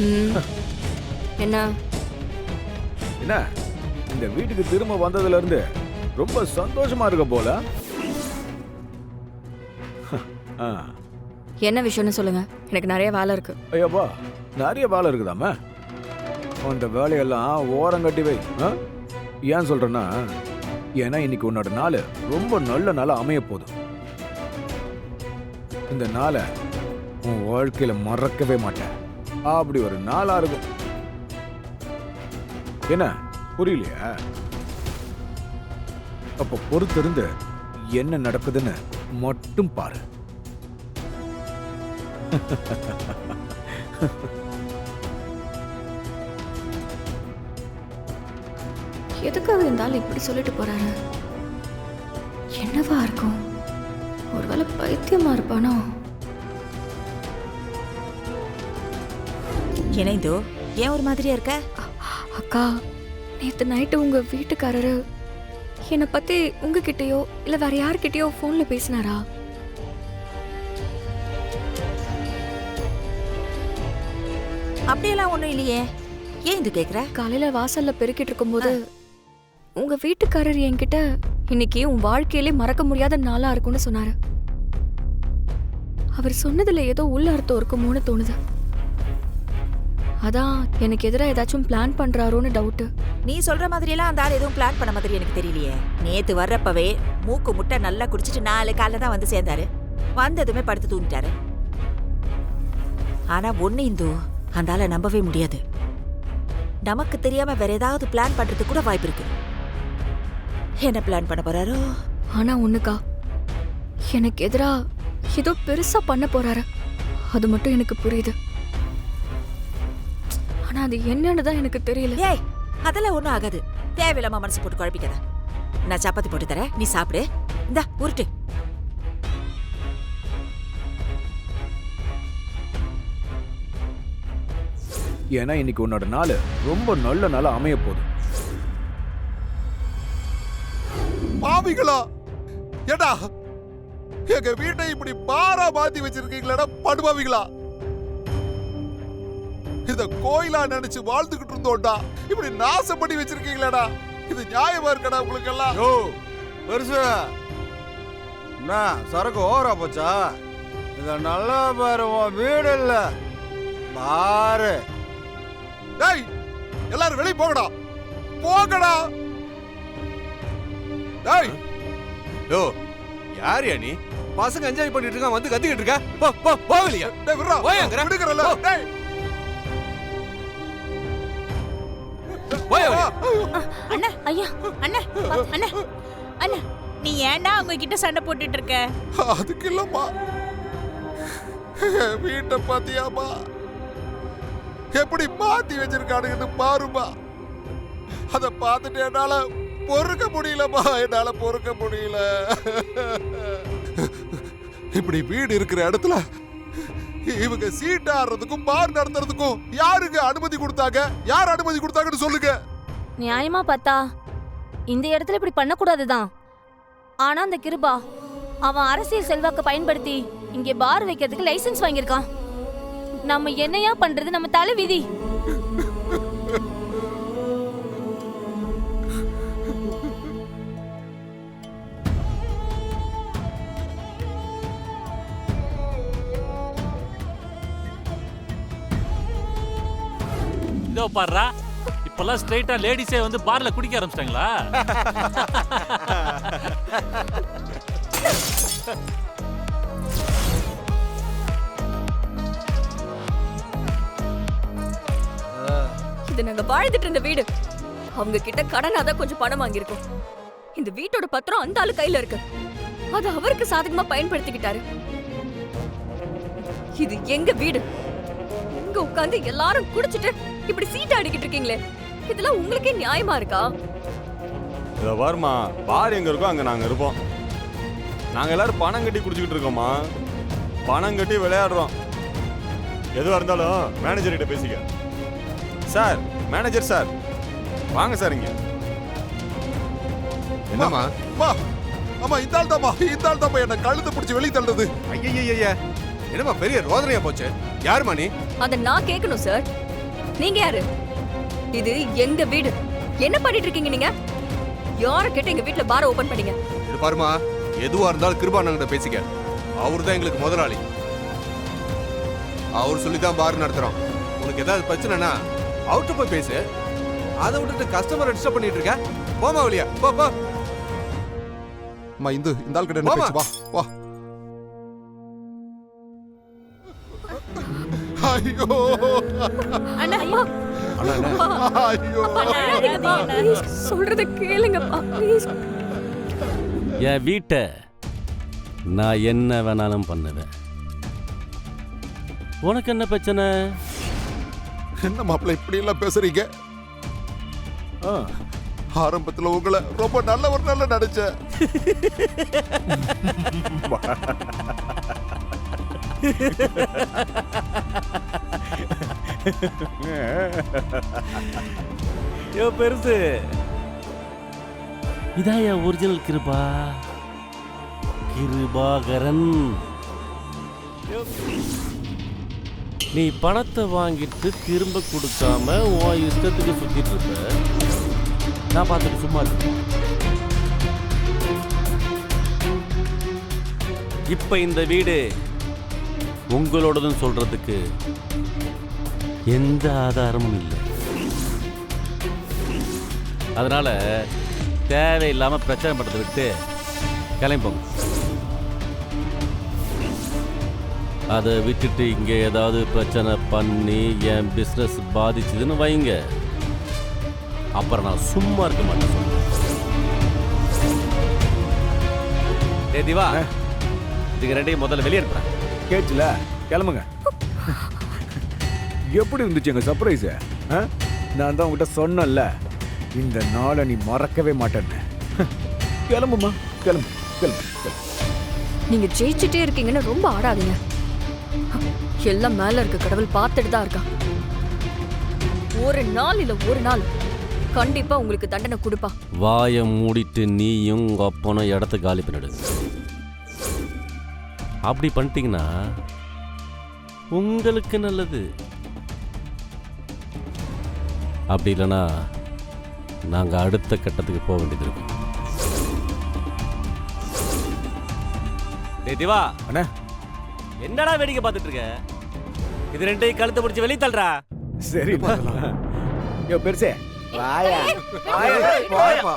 ம். என்ன என்ன இந்த வீட்டுக்கு திரும்ப வந்ததுல இருந்து ரொம்ப சந்தோஷமா இருக்க போல. ஆ. என்ன விஷயம்னு சொல்லுங்க, எனக்கு நிறைய வேலை இருக்கு. ஐயாப்பா நிறைய வேலை இருக்குதாமே, அந்த வேலையெல்லாம் ஓரம் கட்டி வை. ஏன் சொல்றேன்னா, ஏன்னா இன்னைக்கு உன்னோட நாள் ரொம்ப நல்ல நாளா அமைய போகுது. இந்த நாளை உன் வாழ்க்கையில மறக்கவே மாட்டேன். அப்படி ஒரு நாளா இருக்கும். என்ன புரியலையா? அப்ப பொறுத்திருந்து என்ன நடக்குதுன்னு மட்டும் பாரு. எதுக்காக இருந்தாலும் இப்படி சொல்லிட்டு போறாரு? என்னவா இருக்கும்? ஒருவேளை பைத்தியமா இருப்பானோ? இணைந்தோ ஏன் ஒரு மாதிரியா இருக்க? அக்கா, நேத்து நைட்டு உங்க வீட்டுக்காரரு என்னை பத்தி உங்ககிட்டயோ இல்ல வேற யார்கிட்டயோ போன்ல பேசினாரா? அப்படியெல்லாம் ஒண்ணும் இல்லையே. ஏன் இது கேக்குற? காலையில வாசல்ல பெருக்கிட்டு இருக்கும்போது உங்க வீட்டுக்காரர் என்கிட்ட இன்னைக்கு உன் வாழ்க்கையிலே மறக்க முடியாத நாளா இருக்கும்னு சொன்னாரு. அவர் சொன்னதுல ஏதோ உள்ள அர்த்தம் இருக்குமோன்னு தோணுது. அதான் எனக்கு எதிராக ஏதாச்சும் பிளான் பண்றாரோன்னு டவுட். நீ சொல்ற மாதிரி எல்லாம் அந்த ஆள் எதுவும் பிளான் பண்ண மாதிரி எனக்கு தெரியலையே. நேத்து வர்றப்பவே மூக்கு முட்டை நல்லா குடிச்சிட்டு 4 காலைல தான் வந்து சேர்ந்தாரு. வந்ததுமே படுத்து தூங்கிட்டாரு. ஆனா ஒண்ணு இந்து, அந்த ஆளை நம்பவே முடியாது. நமக்கு தெரியாம வேற ஏதாவது பிளான் பண்றதுக்கு கூட வாய்ப்பு இருக்கு. என்ன பிளான் பண்ண போறாரோ? ஆனா ஒண்ணுக்கா, எனக்கு எதிரா ஏதோ பெருசா பண்ண போறாரு. அது மட்டும் எனக்கு புரியுது. ஆனா அது என்னன்னு தான் எனக்கு தெரியல. ஏய், அதெல்லாம் ஒண்ணும் ஆகாது. தேவையில்லாம மனசு போட்டு குழப்பிக்காத. நான் சப்பாத்தி போட்டு தரேன், நீ சாப்பிடு. இந்தா உருட்டு. ஏன்னா இன்னைக்கு உன்னோட நாள் ரொம்ப நல்ல நாளா அமைய போகுது. பாவிகளா, ஏடா எங்க வீட்டை இப்படி பாரா மாத்தி வச்சிருக்கீங்களா படுபாவிகளா? இத கோயிலா நினைச்சு வாழ்ந்துகிட்டு இருந்தோம்டா, இப்படி நாசம் பண்ணி வச்சிருக்கீங்களா? இது நியாயமா இருக்கடா உங்களுக்கு எல்லாம்? யோ பெருசு, என்ன சரக்கு ஓவரா போச்சா? இத நல்லா பாரு, உன் வீடு இல்ல பாரு. டேய், எல்லாரும் வெளிய போங்கடா, போங்கடா. டேய், யோ யாரியா நீ? பசங்க என்ஜாய் பண்ணிட்டு இருக்கான், வந்து கத்திக்கிட்டு இருக்க. போ போ போகலையா? டேய் விட்றா, போயங்கற விடுங்கறல. டேய் போய் அண்ணா, ஐயா, அண்ணா, அண்ணா, அண்ணா, நீ ஏன்டா அவங்க கிட்ட சண்டை போட்டுட்டு இருக்க? அதுக்கு இல்லம்மா, வீட்டை பாத்தியாமா எப்படி மாத்தி வச்சிருக்கானுங்கன்னு பாருமா. அத பார்த்துட்டு என்னால பொறுக்க முடியலமா, என்னால பொறுக்க முடியல. இப்படி வீடு இருக்கிற இடத்துல இவங்க சீட் ஆடுறதுக்கும் பார் நடத்துறதுக்கும் யாருங்க அனுமதி கொடுத்தாங்க? யார் அனுமதி கொடுத்தாங்கன்னு சொல்லுங்க. நியாயமா பார்த்தா இந்த இடத்துல இப்படி பண்ணக்கூடாதுதான். ஆனா அந்த கிருபா அவன் அரசியல் செல்வாக்க பயன்படுத்தி இங்கே பார் வைக்கிறதுக்கு லைசென்ஸ் வாங்கியிருக்கான். நம்ம என்னையா பண்றது? நம்ம தலை விதி. இதோ பாருடா, இப்பெல்லாம் ஸ்ட்ரைட்டா லேடிஸே வந்து பார்ல குடிக்க ஆரம்பிச்சிட்டாங்களா? இது நாங்க வாழ்ந்துட்டு இருந்த வீடு. அவங்க கிட்ட கடனாதான் கொஞ்சம் பணம் வாங்கியிருக்கோம். இந்த வீட்டோட பத்திரம் அந்த ஆளு கையில இருக்கு. அது அவருக்கு சாதகமா பயன்படுத்திக்கிட்டாரு. இது எங்க வீடு. இங்க உட்கார்ந்து எல்லாரும் குடிச்சிட்டு இப்படி சீட் அடிக்கிட்டு இருக்கீங்களே, இதெல்லாம் உங்களுக்கே நியாயமா இருக்கா? இத பாருமா, பார் எங்க இருக்கோ அங்க நாங்க இருப்போம். நாங்க எல்லாரும் பணம் கட்டி குடிச்சுக்கிட்டு இருக்கோமா, பணம் கட்டி விளையாடுறோம். எதுவா இருந்தாலும் மேனேஜர் கிட்ட பேசிக்க. சார், மேனேஜர் சார், வாங்க சார் இங்க. என்னம்மா? ஆமா, இந்த ஆள் தாம்மா என்ன கழுத்தை பிடிச்சி வெளியே தள்ளுறது. ஐயா என்னமா பெரிய ரோதனையா போச்சு? யாருமா நீ? அத நான் கேட்கணும் சார். நீங்க யாரு? இது எங்க வீடு. என்ன பண்ணிட்டு இருக்கீங்க நீங்க? யார கேட்டு எங்க வீட்ல பார ஓபன் பண்ணீங்க? இது பாருமா, எதுவா இருந்தாலும் கிருபானங்கிட்ட பேசிக்க. அவர் தான் எங்களுக்கு முதலாளி. அவர் சொல்லி தான் பார் நடத்துறோம். உனக்கு ஏதாவது பிரச்சனைனா அவர்கிட்ட போய் பேசு. அதை விட்டுட்டு கஸ்டமர் டிஸ்டர்ப் பண்ணிட்டு இருக்க. போமா வழியா, போ போ. அம்மா இந்த ஆள் கிட்ட என்ன போமா. பேச்சு? வா வா. ஐயோ அண்ணா அண்ணா என்ன? ஐயோ Please, சொல்றத கேளுங்கப்பா ப்ளீஸ். என் வீட்டை நான் என்ன வேணாலும் பண்ணுவேன். உனக்கு என்ன பிரச்சனை? என்ன மாப்பிள்ள இப்படி எல்லாம் பேசுறீங்க? ஆ, ஆரம்பத்துல உங்களை ரொம்ப நல்ல நினைச்சேன். யோ பெருசு, இதான் என் ஒரிஜினல் கிருபா, கிருபாகரன். நீ பணத்தை வாங்கிட்டு திரும்ப கொடுக்காம உன் இஷ்டத்துக்கு சுத்திட்டு இருப்ப. நான் பார்த்துட்டு சும்மா இருக்கேன். இப்ப இந்த வீடு உங்களோடதுன்னு சொல்றதுக்கு எந்த ஆதாரமும் இல்லை. அதனால தேவையில்லாம பிரச்சனை பண்றதை விட்டு கிளம்பிப்போங்க. அதை விட்டுட்டு இங்க ஏதாவது பிரச்சனை பண்ணி என் பிசினஸ் பாதிச்சுதுன்னு வைங்க, அப்புறம் நான் சும்மா இருக்க மாட்டேன். ஏ திவா, இதுக்கு ரெண்டையும் முதல்ல வெளியே இருப்பேன். கேட்டுல கிளம்புங்க. எப்படி இருந்துச்சு எங்க சர்ப்ரைஸ்? நான் தான் உங்ககிட்ட சொன்னேன்ல, இந்த நாளை நீ மறக்கவே மாட்டேன்னு. கிளம்புமா, கிளம்பு கிளம்பு கிளம்பு. நீங்க ஜெயிச்சுட்டே இருக்கீங்கன்னு ரொம்ப ஆடாதீங்க. எல்லாம் மேல இருக்க கடவுள் பார்த்துட்டு தான் இருக்கா. ஒரு நாள் இல்ல ஒரு நாள் கண்டிப்பா உங்களுக்கு தண்டனை கொடுப்பா. வாயை மூடிட்டு நீயும் உங்க அப்பனும் இடத்த காலி பண்ணிடு. அப்படி பண்ணிட்டீங்கன்னா உங்களுக்கு நல்லது. அப்படி இல்லைன்னா நாங்கள் அடுத்த கட்டத்துக்கு போக வேண்டியது இருக்கும். டேய் திவா, அண்ணா என்னடா வேடிக்கை பார்த்துட்டு இருக்க? இது ரெண்டையும் கழுத்தை பிடிச்சி வெளியே தள்ளுறா. சரி. யோ பெருசே வாயா. வாயா.